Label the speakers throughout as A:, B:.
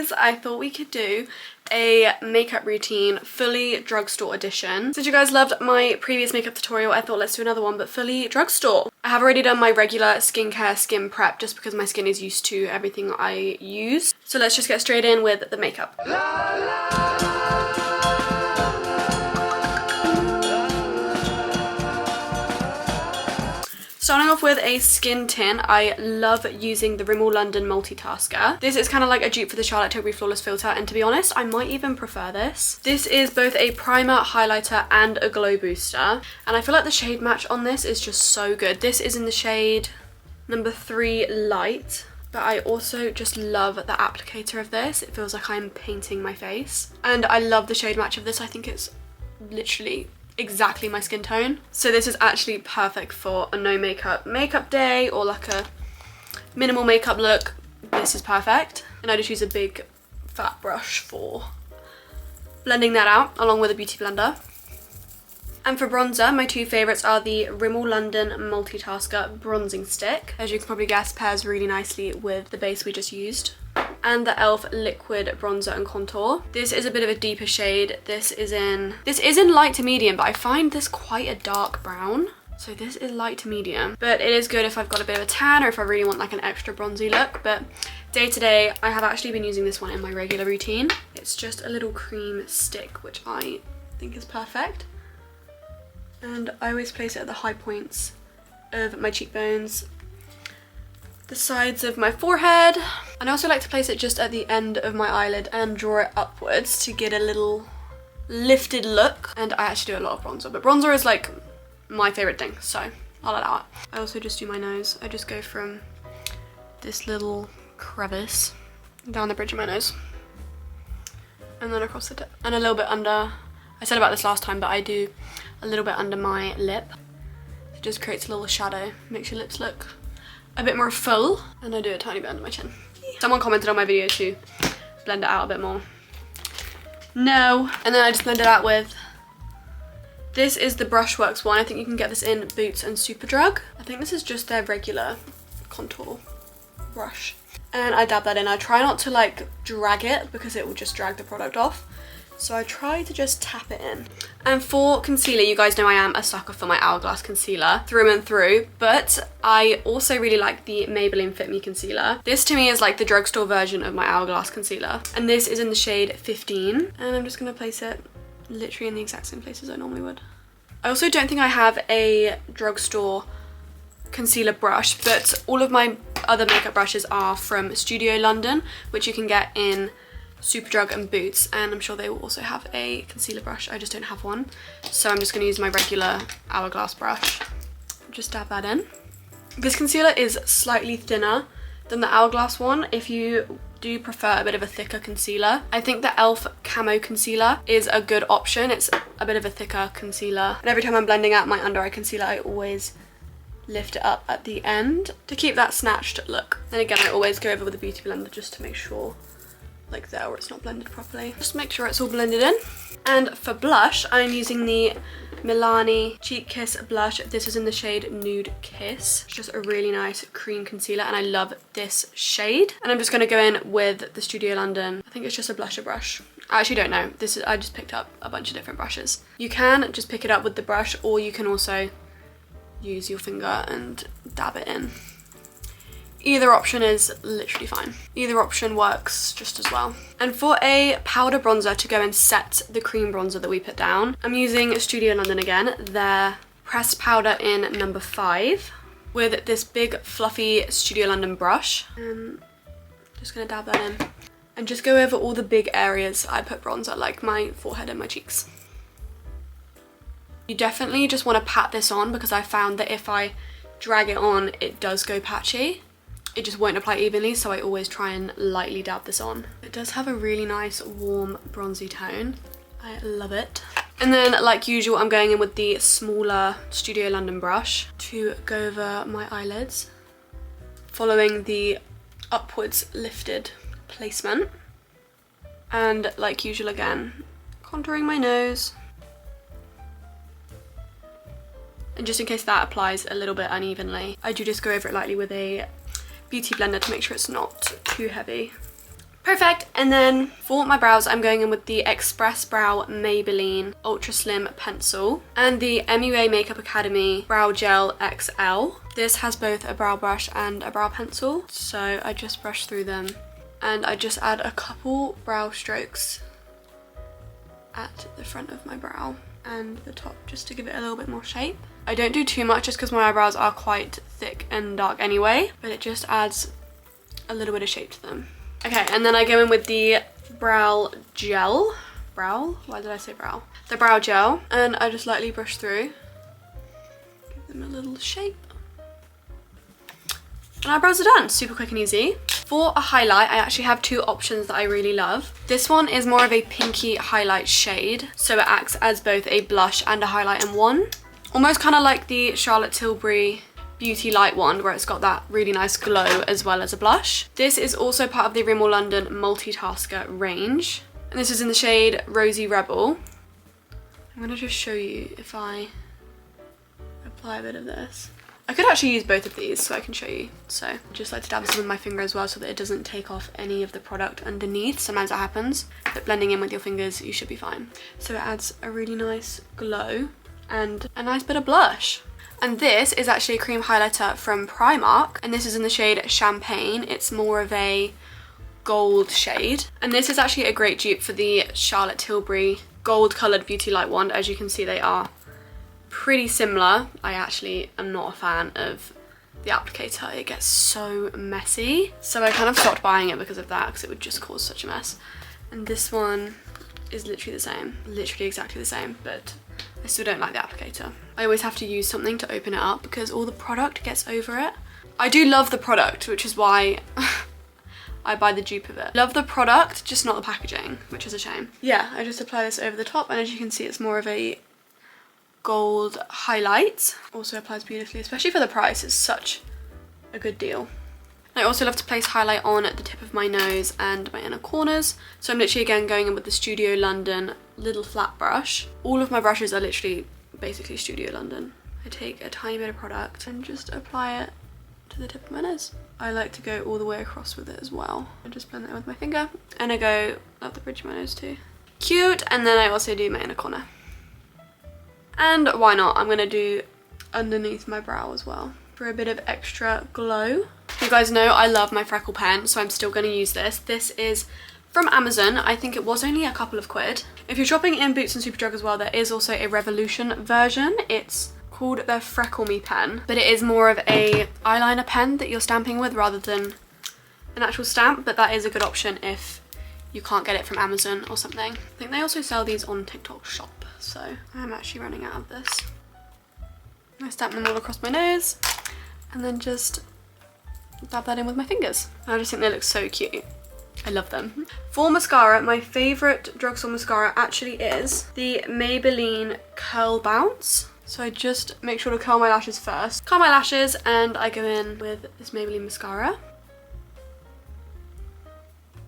A: girlies, I thought we could do a makeup routine fully drugstore edition. Since you guys loved my previous makeup tutorial, I thought let's do another one but fully drugstore. I have already done my regular skincare skin prep just because my skin is used to everything I use. So let's just get straight in with the makeup. Starting off with a skin tint, I love using the Rimmel London Multitasker. This is kind of like a dupe for the Charlotte Tilbury Flawless Filter, and to be honest, I might even prefer this. This is both a primer, highlighter, and a glow booster, and I feel like the shade match on this is just so good. This is in the shade number 3 Light, but I also just love the applicator of this. It feels like I'm painting my face, and I love the shade match of this. I think it's literally exactly my skin tone. So this is actually perfect for a no makeup day or like a minimal makeup look. This is perfect. And I just use a big fat brush for blending that out along with a beauty blender. And for bronzer, my two favourites are the Rimmel London Multitasker Bronzing Stick. As you can probably guess, pairs really nicely with the base we just used. And the e.l.f. Liquid Bronzer and Contour. This is a bit of a deeper shade. This is in light to medium, but I find this quite a dark brown. So this is light to medium. But it is good if I've got a bit of a tan or if I really want like an extra bronzy look. But day to day, I have actually been using this one in my regular routine. It's just a little cream stick, which I think is perfect. And I always place it at the high points of my cheekbones, the sides of my forehead, and I also like to place it just at the end of my eyelid and draw it upwards to get a little lifted look. And I actually do a lot of bronzer, but bronzer is like my favourite thing, so I'll allow it. I also just do my nose. I just go from this little crevice down the bridge of my nose and then across the tip and a little bit under. I said about this last time, but I do a little bit under my lip. It just creates a little shadow, makes your lips look a bit more full, and I do a tiny bit under my chin. Someone commented on my video to blend it out a bit more. No. And then I just blend it out with, this is the Brushworks one. I think you can get this in Boots and Superdrug. I think this is just their regular contour brush. And I dab that in. I try not to like drag it because it will just drag the product off. So I try to just tap it in. And for concealer, you guys know I am a sucker for my Hourglass concealer through and through, but I also really like the Maybelline Fit Me concealer. This to me is like the drugstore version of my Hourglass concealer. And this is in the shade 15. And I'm just gonna place it literally in the exact same places I normally would. I also don't think I have a drugstore concealer brush, but all of my other makeup brushes are from Studio London, which you can get in Superdrug and Boots, and I'm sure they will also have a concealer brush. I just don't have one, so I'm just going to use my regular Hourglass brush. Just dab that in. This concealer is slightly thinner than the Hourglass one if you do prefer a bit of a thicker concealer. I think the e.l.f. Camo Concealer is a good option. It's a bit of a thicker concealer, and every time I'm blending out my under eye concealer, I always lift it up at the end to keep that snatched look. And again, I always go over with a beauty blender just to make sure, like there where it's not blended properly. Just make sure it's all blended in. And for blush, I'm using the Milani Cheek Kiss blush. This is in the shade Nude Kiss. It's just a really nice cream concealer, and I love this shade. And I'm just gonna go in with the Studio London, I think it's just a blusher brush. I actually don't know. I just picked up a bunch of different brushes. You can just pick it up with the brush, or you can also use your finger and dab it in. Either option is literally fine. Either option works just as well. And for a powder bronzer to go and set the cream bronzer that we put down, I'm using Studio London again, their pressed powder in number 5 with this big fluffy Studio London brush. And just gonna dab that in and just go over all the big areas I put bronzer, like my forehead and my cheeks. You definitely just want to pat this on because I found that if I drag it on, it does go patchy. It just won't apply evenly, so I always try and lightly dab this on. It does have a really nice warm bronzy tone. I love it. And then, like usual, I'm going in with the smaller Studio London brush to go over my eyelids, following the upwards lifted placement. And like usual again, contouring my nose. And just in case that applies a little bit unevenly, I do just go over it lightly with a beauty blender to make sure it's not too heavy. Perfect. And then for my brows, I'm going in with the Express Brow Maybelline Ultra Slim Pencil and the MUA Makeup Academy Brow Gel XL. This has both a brow brush and a brow pencil, so I just brush through them and I just add a couple brow strokes at the front of my brow and the top just to give it a little bit more shape. I don't do too much just because my eyebrows are quite thick and dark anyway, but it just adds a little bit of shape to them. Okay, and then I go in with the brow gel. Brow? Why did I say brow? The brow gel, and I just lightly brush through. Give them a little shape. And eyebrows are done. Super quick and easy. For a highlight, I actually have two options that I really love. This one is more of a pinky highlight shade, so it acts as both a blush and a highlight in one. Almost kind of like the Charlotte Tilbury Beauty Light one, where it's got that really nice glow as well as a blush. This is also part of the Rimmel London Multitasker range, and this is in the shade Rosy Rebel. I'm gonna just show you if I apply a bit of this. I could actually use both of these so I can show you. So I just like to dab some with my finger as well so that it doesn't take off any of the product underneath. Sometimes that happens, but blending in with your fingers, you should be fine. So it adds a really nice glow and a nice bit of blush. And this is actually a cream highlighter from Primark, and this is in the shade Champagne. It's more of a gold shade. And this is actually a great dupe for the Charlotte Tilbury gold coloured Beauty Light wand. As you can see, they are pretty similar. I actually am not a fan of the applicator. It gets so messy. So I kind of stopped buying it because of that, because it would just cause such a mess. And this one is literally the same, literally exactly the same, but I still don't like the applicator. I always have to use something to open it up because all the product gets over it. I do love the product, which is why I buy the dupe of it. Love the product, just not the packaging, which is a shame. Yeah, I just apply this over the top, and as you can see, it's more of a gold highlight. Also applies beautifully, especially for the price. It's such a good deal. I also love to place highlight on at the tip of my nose and my inner corners. So I'm literally again going in with the Studio London little flat brush. All of my brushes are literally basically Studio London. I take a tiny bit of product and just apply it to the tip of my nose. I like to go all the way across with it as well. I just blend it with my finger and I go up the bridge of my nose too. Cute. And then I also do my inner corner. And why not? I'm gonna do underneath my brow as well for a bit of extra glow. You guys know I love my freckle pen, so I'm still gonna use this. This is from Amazon. I think it was only a couple of quid. If you're shopping in Boots and Superdrug as well, there is also a Revolution version. It's called the Freckle Me pen, but it is more of a eyeliner pen that you're stamping with rather than an actual stamp, but that is a good option if you can't get it from Amazon or something. I think they also sell these on TikTok Shop, so I'm actually running out of this. I stamp them all across my nose and then just dab that in with my fingers. I just think they look so cute. I love them. For mascara, my favourite drugstore mascara actually is the Maybelline Curl Bounce. So I just make sure to curl my lashes first. Curl my lashes and I go in with this Maybelline mascara.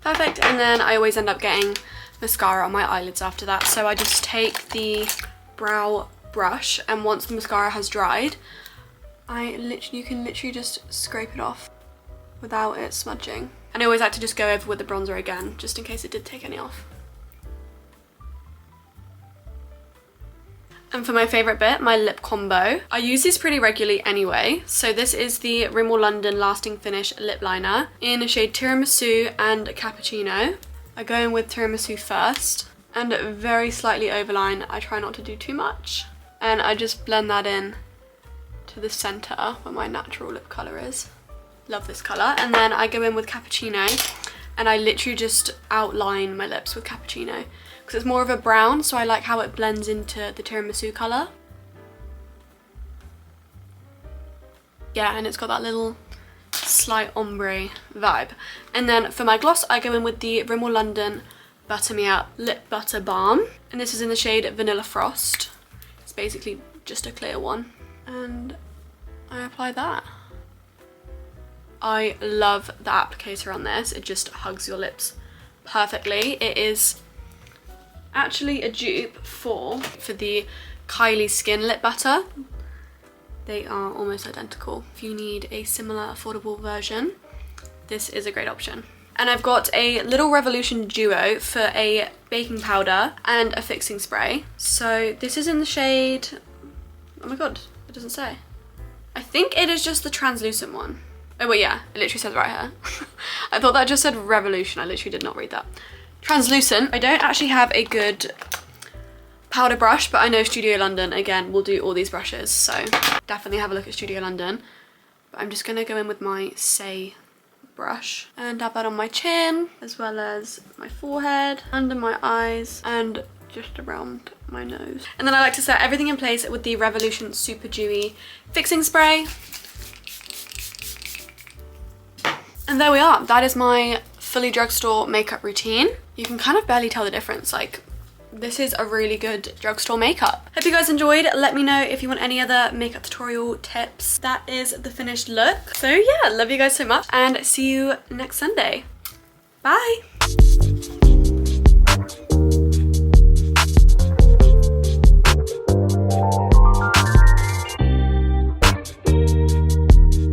A: Perfect, and then I always end up getting mascara on my eyelids after that. So I just take the brow brush, and once the mascara has dried, you can literally just scrape it off without it smudging. And I always like to just go over with the bronzer again, just in case it did take any off. And for my favourite bit, my lip combo. I use this pretty regularly anyway. So this is the Rimmel London Lasting Finish Lip Liner in a shade Tiramisu and Cappuccino. I go in with Tiramisu first and very slightly overline. I try not to do too much. And I just blend that in to the centre where my natural lip colour is. Love this colour. And then I go in with Cappuccino and I literally just outline my lips with Cappuccino because it's more of a brown, so I like how it blends into the tiramisu colour. Yeah, and it's got that little slight ombre vibe. And then for my gloss, I go in with the Rimmel London Butter Me Up Lip Butter Balm. And this is in the shade Vanilla Frost. It's basically just a clear one. And I apply that. I love the applicator on this. It just hugs your lips perfectly. It is actually a dupe for the Kylie Skin Lip Butter. They are almost identical. If you need a similar affordable version, this is a great option. And I've got a Little Revolution Duo for a baking powder and a fixing spray. So this is in the shade, oh my god, it doesn't say. I think it is just the translucent one. Oh wait, yeah, it literally says right here. I thought that just said Revolution, I literally did not read that. Translucent. I don't actually have a good powder brush, but I know Studio London, again, will do all these brushes, so definitely have a look at Studio London. But I'm just gonna go in with my Say brush and dab that on my chin, as well as my forehead, under my eyes, and just around my nose. And then I like to set everything in place with the Revolution Super Dewy Fixing Spray. And there we are. That is my fully drugstore makeup routine. You can kind of barely tell the difference. Like, this is a really good drugstore makeup. Hope you guys enjoyed. Let me know if you want any other makeup tutorial tips. That is the finished look. So yeah, love you guys so much and see you next Sunday. Bye.